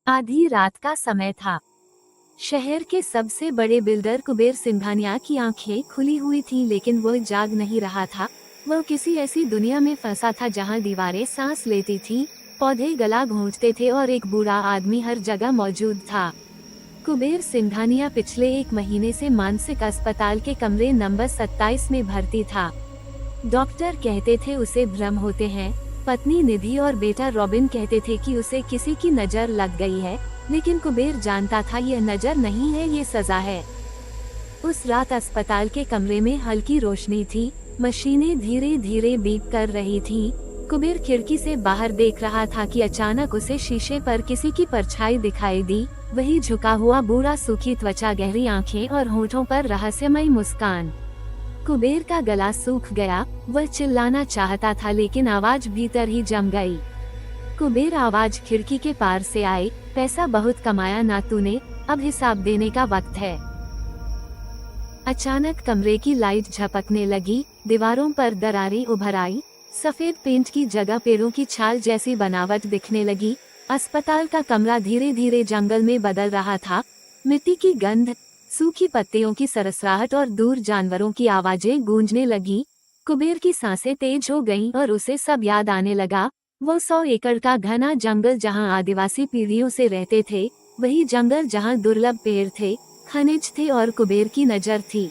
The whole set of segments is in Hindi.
आधी रात का समय था। शहर के सबसे बड़े बिल्डर कुबेर सिंघानिया की आंखें खुली हुई थीं, लेकिन वह जाग नहीं रहा था। वह किसी ऐसी दुनिया में फंसा था जहां दीवारें सांस लेती थीं, पौधे गला घोंटते थे और एक बूढ़ा आदमी हर जगह मौजूद था। कुबेर सिंघानिया पिछले 1 महीने से मानसिक अस्पताल के कमरे नंबर 27 में भर्ती था। डॉक्टर कहते थे उसे भ्रम होते हैं, पत्नी निधि और बेटा रॉबिन कहते थे कि उसे किसी की नजर लग गई है, लेकिन कुबेर जानता था यह नजर नहीं है, ये सजा है। उस रात अस्पताल के कमरे में हल्की रोशनी थी, मशीनें धीरे धीरे बीप कर रही थीं। कुबेर खिड़की से बाहर देख रहा था कि अचानक उसे शीशे पर किसी की परछाई दिखाई दी। वही झुका हुआ बूढ़ा, सूखी त्वचा, गहरी आंखें और होठों पर रहस्यमयी मुस्कान। कुबेर का गला सूख गया। वह चिल्लाना चाहता था, लेकिन आवाज भीतर ही जम गई। कुबेर, आवाज खिड़की के पार से आई, पैसा बहुत कमाया ना तूने, अब हिसाब देने का वक्त है। अचानक कमरे की लाइट झपकने लगी, दीवारों पर दरारें उभर आई, सफेद पेंट की जगह पेड़ों की छाल जैसी बनावट दिखने लगी। अस्पताल का कमरा धीरे धीरे जंगल में बदल रहा था। मिट्टी की गंध, सूखी पत्तियों की सरसराहट और दूर जानवरों की आवाजें गूंजने लगी। कुबेर की सांसें तेज हो गईं और उसे सब याद आने लगा। वो 100 एकड़ का घना जंगल जहां आदिवासी पीढ़ियों से रहते थे, वही जंगल जहां दुर्लभ पेड़ थे, खनिज थे और कुबेर की नजर थी।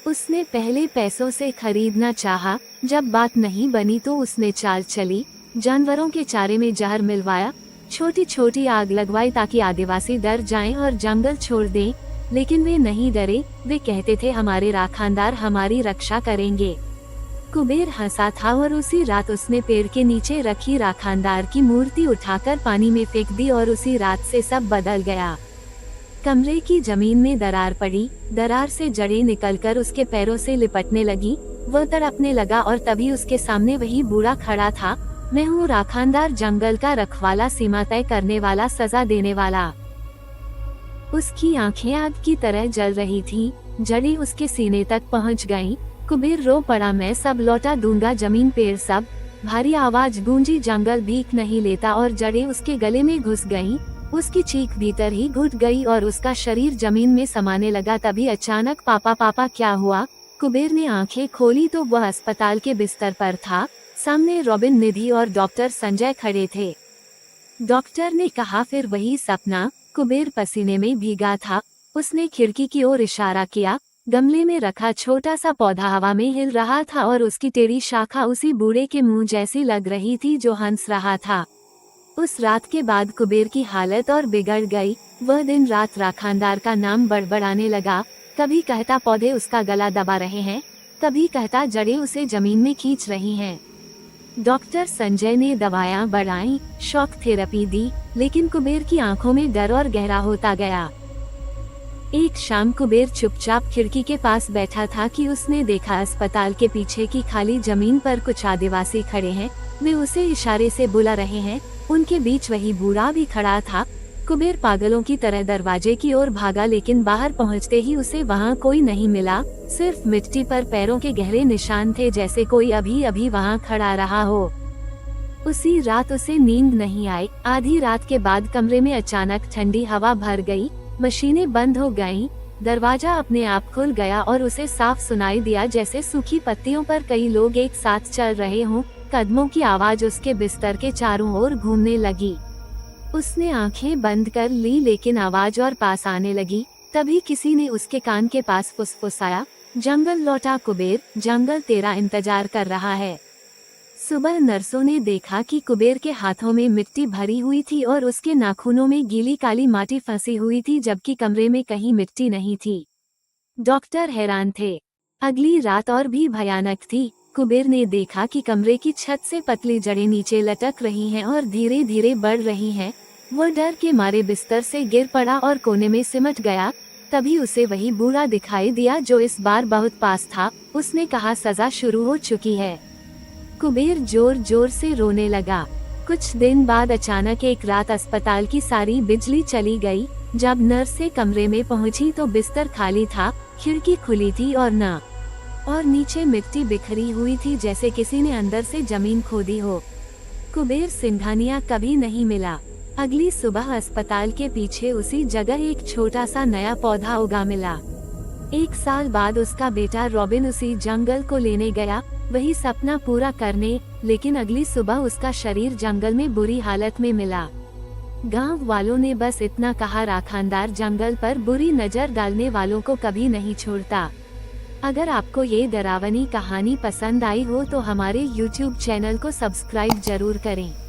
उसने पहले पैसों से खरीदना चाहा, जब बात नहीं बनी तो उसने चाल चली। जानवरों के चारे में जहर मिलवाया, छोटी छोटी आग लगवाई ताकि आदिवासी डर जाएं और जंगल छोड़ दें, लेकिन वे नहीं डरे। वे कहते थे हमारे राखानदार हमारी रक्षा करेंगे। कुबेर हंसा था और उसी रात उसने पेड़ के नीचे रखी राखानदार की मूर्ति उठाकर पानी में फेंक दी और उसी रात से सब बदल गया। कमरे की जमीन में दरार पड़ी, दरार से जड़ें निकलकर उसके पैरों से लिपटने लगी। वह तड़पने लगा और तभी उसके सामने वही बूढ़ा खड़ा था। मैं हूँ राखानदार, जंगल का रखवाला, सीमा तय करने वाला, सजा देने वाला। उसकी आंखें आग की तरह जल रही थीं, जड़ें उसके सीने तक पहुंच गईं। कुबेर रो पड़ा, मैं सब लौटा दूंगा, जमीन पेड़ सब। भारी आवाज गूंजी, जंगल भीख नहीं लेता और जड़ें उसके गले में घुस गईं। उसकी चीख भीतर ही घुट गई और उसका शरीर जमीन में समाने लगा। तभी अचानक, पापा पापा क्या हुआ? कुबेर ने आंखें खोली तो वह अस्पताल के बिस्तर पर था। सामने रॉबिन, निधि और डॉक्टर संजय खड़े थे। डॉक्टर ने कहा, फिर वही सपना? कुबेर पसीने में भीगा था। उसने खिड़की की ओर इशारा किया। गमले में रखा छोटा सा पौधा हवा में हिल रहा था और उसकी टेढ़ी शाखा उसी बूढ़े के मुंह जैसी लग रही थी जो हंस रहा था। उस रात के बाद कुबेर की हालत और बिगड़ गई। वह दिन रात राखानदार का नाम बड़बड़ाने लगा। कभी कहता पौधे उसका गला दबा रहे हैं, कभी कहता जड़ें उसे जमीन में खींच रही हैं। डॉक्टर संजय ने दवाएं बढ़ाई, शॉक थेरेपी दी, लेकिन कुबेर की आंखों में डर और गहरा होता गया। एक शाम कुबेर चुपचाप खिड़की के पास बैठा था कि उसने देखा अस्पताल के पीछे की खाली जमीन पर कुछ आदिवासी खड़े हैं। वे उसे इशारे से बुला रहे हैं। उनके बीच वही बूढ़ा भी खड़ा था। कुबेर पागलों की तरह दरवाजे की ओर भागा, लेकिन बाहर पहुंचते ही उसे वहां कोई नहीं मिला। सिर्फ मिट्टी पर पैरों के गहरे निशान थे, जैसे कोई अभी अभी वहां खड़ा रहा हो। उसी रात उसे नींद नहीं आई। आधी रात के बाद कमरे में अचानक ठंडी हवा भर गई, मशीनें बंद हो गईं, दरवाजा अपने आप खुल गया और उसे साफ सुनाई दिया जैसे सूखी पत्तियों पर कई लोग एक साथ चल रहे हों। कदमों की आवाज उसके बिस्तर के चारों ओर घूमने लगी। उसने आंखें बंद कर ली, लेकिन आवाज और पास आने लगी। तभी किसी ने उसके कान के पास फुसफुसाया, जंगल लौटा कुबेर, जंगल तेरा इंतजार कर रहा है। सुबह नर्सों ने देखा कि कुबेर के हाथों में मिट्टी भरी हुई थी और उसके नाखूनों में गीली काली माटी फंसी हुई थी, जबकि कमरे में कहीं मिट्टी नहीं थी। डॉक्टर हैरान थे। अगली रात और भी भयानक थी। कुबेर ने देखा कि कमरे की छत से पतली जड़ें नीचे लटक रही हैं और धीरे धीरे बढ़ रही हैं। वो डर के मारे बिस्तर से गिर पड़ा और कोने में सिमट गया। तभी उसे वही बूढ़ा दिखाई दिया जो इस बार बहुत पास था। उसने कहा, सजा शुरू हो चुकी है। कुबेर जोर जोर से रोने लगा। कुछ दिन बाद अचानक एक रात अस्पताल की सारी बिजली चली गई। जब नर्स से कमरे में पहुंची तो बिस्तर खाली था, खिड़की खुली थी और नीचे मिट्टी बिखरी हुई थी, जैसे किसी ने अंदर से जमीन खोदी हो। कुबेर सिंघानिया कभी नहीं मिला। अगली सुबह अस्पताल के पीछे उसी जगह एक छोटा सा नया पौधा उगा मिला। 1 साल बाद उसका बेटा रॉबिन उसी जंगल को लेने गया, वही सपना पूरा करने, लेकिन अगली सुबह उसका शरीर जंगल में बुरी हालत में मिला। गांव वालों ने बस इतना कहा, राखानदार जंगल पर बुरी नजर डालने वालों को कभी नहीं छोड़ता। अगर आपको ये डरावनी कहानी पसंद आई हो तो हमारे YouTube चैनल को सब्सक्राइब जरूर करें।